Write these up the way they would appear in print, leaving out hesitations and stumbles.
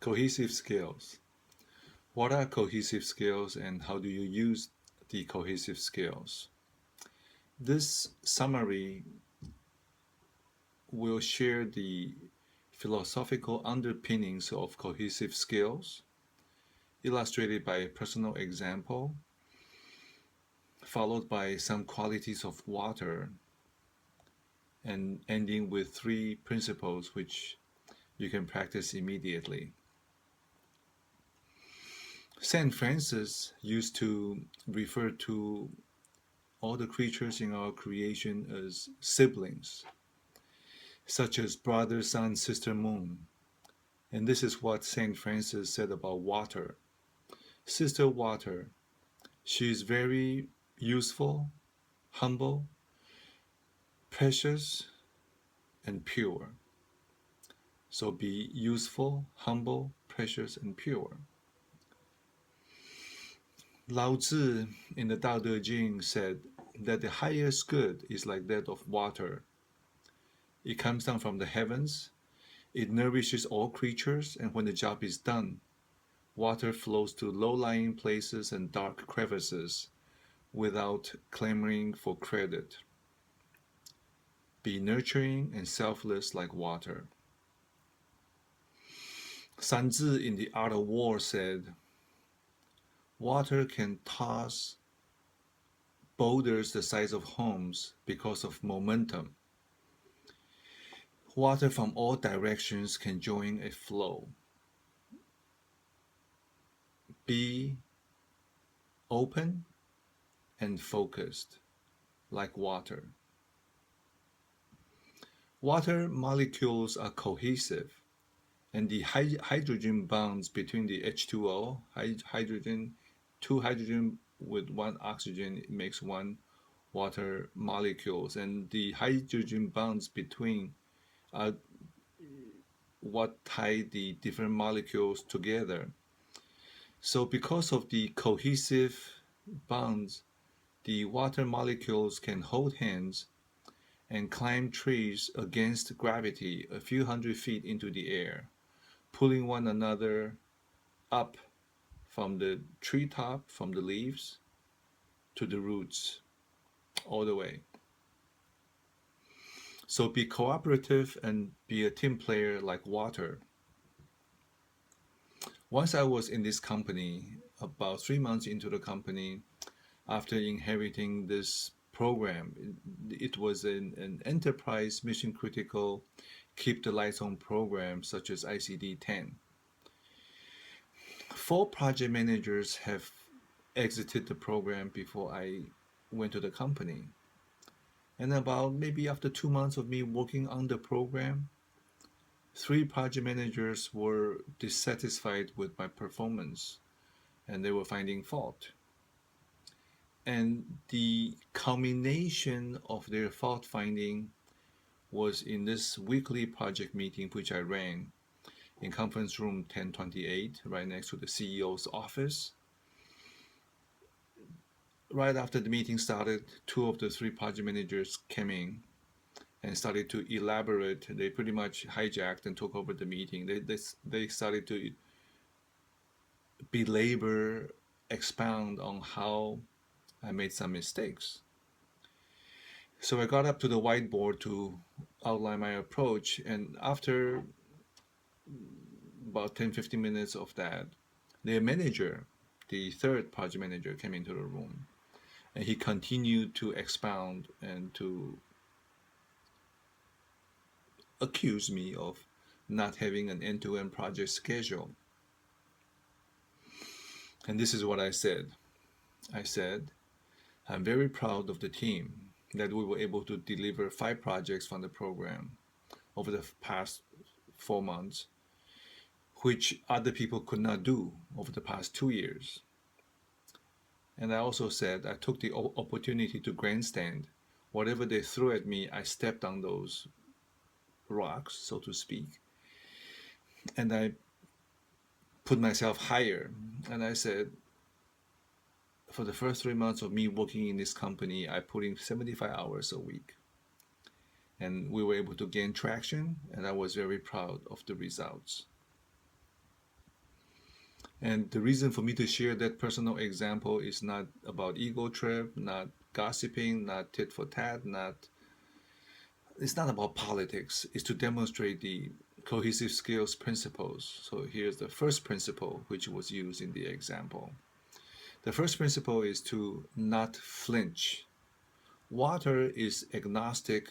Cohesive skills. What are cohesive skills and how do you use the cohesive skills? This summary will share the philosophical underpinnings of cohesive skills, illustrated by a personal example, followed by some qualities of water, and ending with three principles which you can practice immediately. Saint Francis used to refer to all the creatures in our creation as siblings, such as brother, sun, sister, moon. And this is what Saint Francis said about water. Sister water, she is very useful, humble, precious, and pure. So be useful, humble, precious, and pure. Lao Tzu in the Tao Te Ching said that the highest good is like that of water. It comes down from the heavens, it nourishes all creatures, and when the job is done, water flows to low-lying places and dark crevices without clamoring for credit. Be nurturing and selfless like water. Sun Tzu in The Art of War said, water can toss boulders the size of homes because of momentum. Water from all directions can join a flow. Be open and focused like water. Water molecules are cohesive, and the hydrogen bonds between the H2O, hydrogen, two hydrogen with one oxygen makes one water molecules, and the hydrogen bonds between are what tie the different molecules together. So because of the cohesive bonds, the water molecules can hold hands and climb trees against gravity a few hundred feet into the air, pulling one another up from the treetop, from the leaves, to the roots, all the way. So be cooperative and be a team player like water. Once I was in this company, about 3 months into the company, after inheriting this program, it was an enterprise mission critical keep the lights on program such as ICD 10. 4 project managers have exited the program before I went to the company. And about maybe after 2 months of me working on the program, 3 project managers were dissatisfied with my performance and they were finding fault. And the culmination of their fault finding was in this weekly project meeting which I ran in conference room 1028, right next to the CEO's office. Right after the meeting started, 2 of the 3 project managers came in and started to elaborate. They pretty much hijacked and took over the meeting. They started to belabor, expound on how I made some mistakes. So I got up to the whiteboard to outline my approach, and after about 10-15 minutes of that, the manager, the 3rd project manager, came into the room, and he continued to expound and to accuse me of not having an end-to-end project schedule. And this is what I said. I said, I'm very proud of the team that we were able to deliver 5 projects from the program over the past 4 months, which other people could not do over the past 2 years. And I also said I took the opportunity to grandstand. Whatever they threw at me, I stepped on those rocks, so to speak. And I put myself higher. And I said, for the first 3 months of me working in this company, I put in 75 hours a week. And we were able to gain traction, and I was very proud of the results. And the reason for me to share that personal example is not about ego trip, not gossiping, not tit for tat, not it's not about politics. It's to demonstrate the cohesive skills principles. So here's the first principle which was used in the example. The first principle is to not flinch. Water is agnostic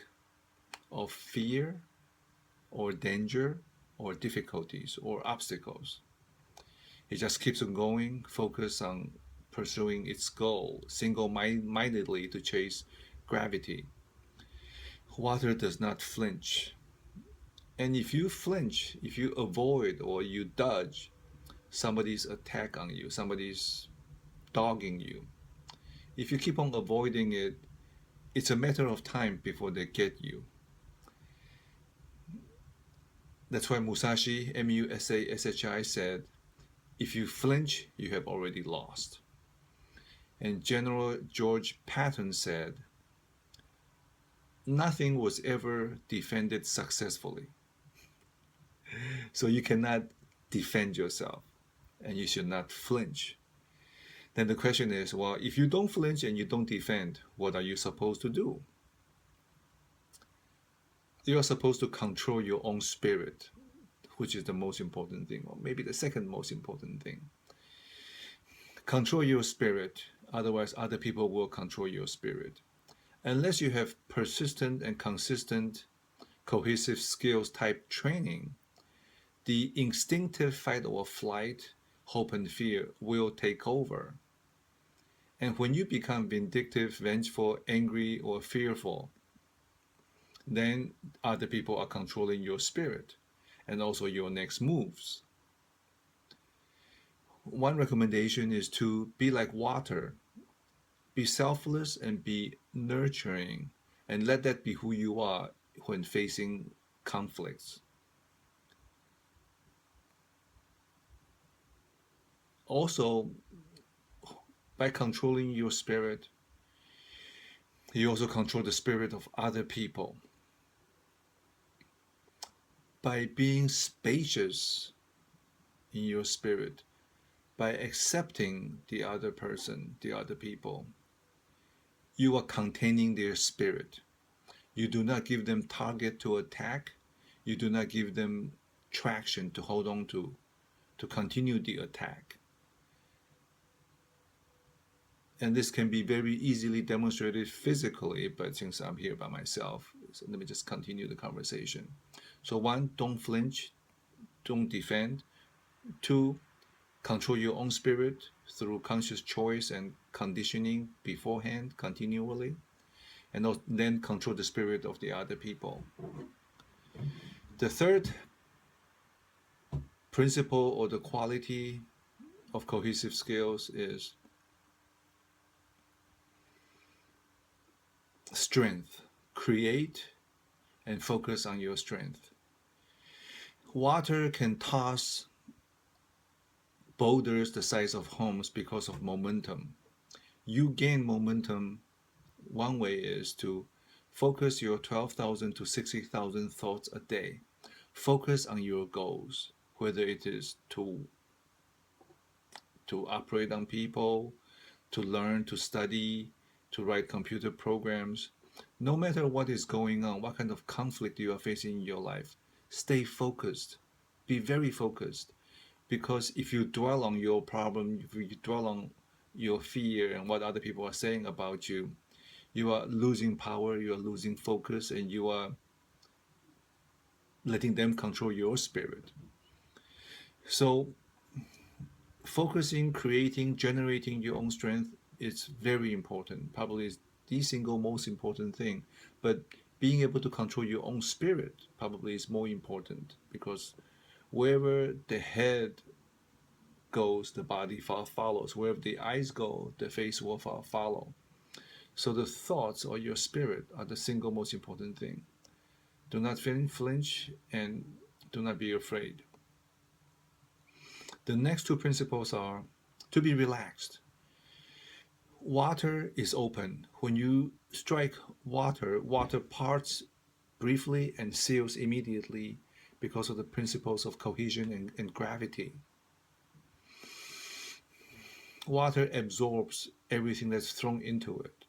of fear or danger or difficulties or obstacles. It just keeps on going, focus on pursuing its goal single mindedly to chase gravity. Water does not flinch. And if you flinch, if you avoid or you dodge somebody's attack on you, somebody's dogging you, if you keep on avoiding it, it's a matter of time before they get you. That's why Musashi, Musashi, said, if you flinch, you have already lost. And General George Patton said, nothing was ever defended successfully. So you cannot defend yourself and you should not flinch. Then the question is, well, if you don't flinch and you don't defend, what are you supposed to do? You are supposed to control your own spirit, which is the most important thing, or maybe the second most important thing. Control your spirit, otherwise other people will control your spirit. Unless you have persistent and consistent cohesive skills type training, the instinctive fight or flight, hope and fear will take over. And when you become vindictive, vengeful, angry, or fearful, then other people are controlling your spirit and also your next moves. One recommendation is to be like water, be selfless and be nurturing, and let that be who you are when facing conflicts. Also, by controlling your spirit, you also control the spirit of other people. By being spacious in your spirit, by accepting the other person, the other people, you are containing their spirit. You do not give them target to attack. You do not give them traction to hold on to continue the attack. And this can be very easily demonstrated physically, but since I'm here by myself, so let me just continue the conversation. So one, don't flinch, don't defend. Two, control your own spirit through conscious choice and conditioning beforehand, continually. And then control the spirit of the other people. The third principle or the quality of cohesive skills is strength. Create and focus on your strength. Water can toss boulders the size of homes because of momentum. You gain momentum. One way is to focus your 12,000 to 60,000 thoughts a day. Focus on your goals, whether it is to operate on people, to learn, to study, to write computer programs. No matter what is going on, what kind of conflict you are facing in your life, stay focused. Be very focused. Because if you dwell on your problem, if you dwell on your fear and what other people are saying about you, you are losing power, you are losing focus, and you are letting them control your spirit. So focusing, creating, generating your own strength is very important. Probably is the single most important thing. But being able to control your own spirit probably is more important, because wherever the head goes, the body follows. Wherever the eyes go, the face will follow. So the thoughts or your spirit are the single most important thing. Do not flinch and do not be afraid. The next two principles are to be relaxed. Water is open. When you strike water, water parts briefly and seals immediately because of the principles of cohesion and gravity. Water absorbs everything that's thrown into it.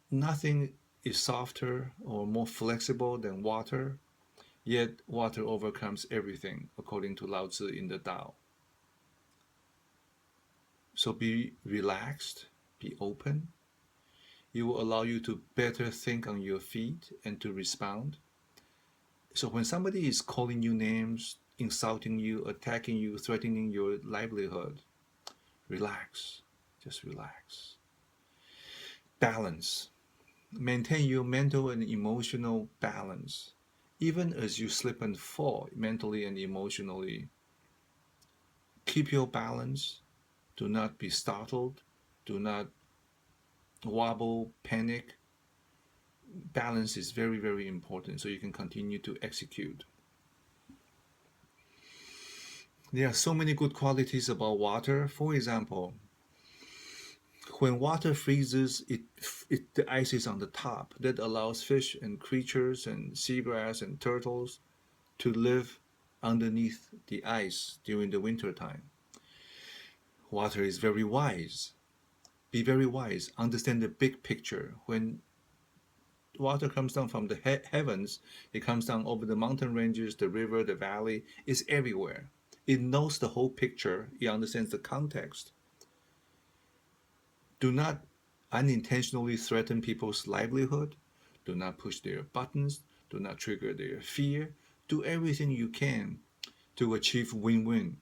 Nothing is softer or more flexible than water, yet water overcomes everything, according to Lao Tzu in the Tao. So be relaxed, be open. It will allow you to better think on your feet and to respond. So when somebody is calling you names, insulting you, attacking you, threatening your livelihood, relax. Just relax. Balance. Maintain your mental and emotional balance. Even as you slip and fall mentally and emotionally, keep your balance. Do not be startled. Do not wobble, panic. Balance is very, very important so you can continue to execute. There are so many good qualities about water. For example, when water freezes, the ice is on the top. That allows fish and creatures and seagrass and turtles to live underneath the ice during the winter time. Water is very wise. Be very wise. Understand the big picture. When water comes down from the heavens, it comes down over the mountain ranges, the river, the valley. It's everywhere. It knows the whole picture. It understands the context. Do not unintentionally threaten people's livelihood. Do not push their buttons. Do not trigger their fear. Do everything you can to achieve win-win.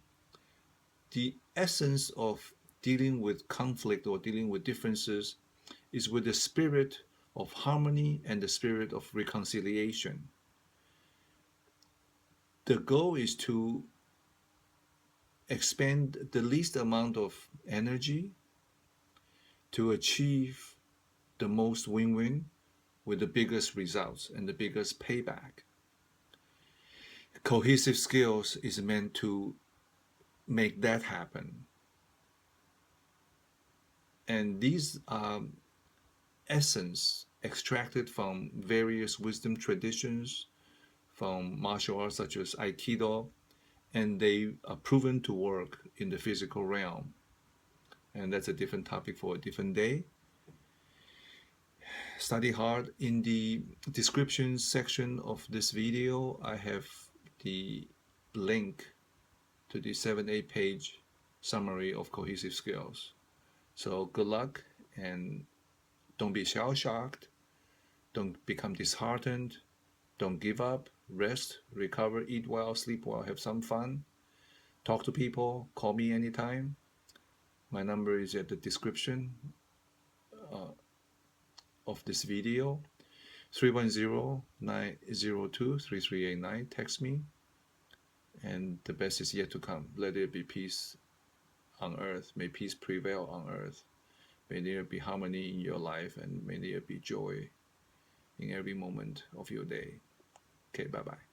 The essence of dealing with conflict or dealing with differences is with the spirit of harmony and the spirit of reconciliation. The goal is to expend the least amount of energy to achieve the most win-win with the biggest results and the biggest payback. Cohesive skills is meant to make that happen. And these are essence extracted from various wisdom traditions, from martial arts such as Aikido, and they are proven to work in the physical realm. And that's a different topic for a different day. Study hard. In the description section of this video, I have the link to the 7-8 page summary of cohesive skills. So good luck, and don't be shell shocked. Don't become disheartened. Don't give up. Rest, recover, eat well, sleep well, have some fun. Talk to people. Call me anytime. My number is at the description of this video. 310-902-3389. Text me. And the best is yet to come. Let there be peace on earth. May peace prevail on earth. May there be harmony in your life, and may there be joy in every moment of your day. Okay, bye-bye.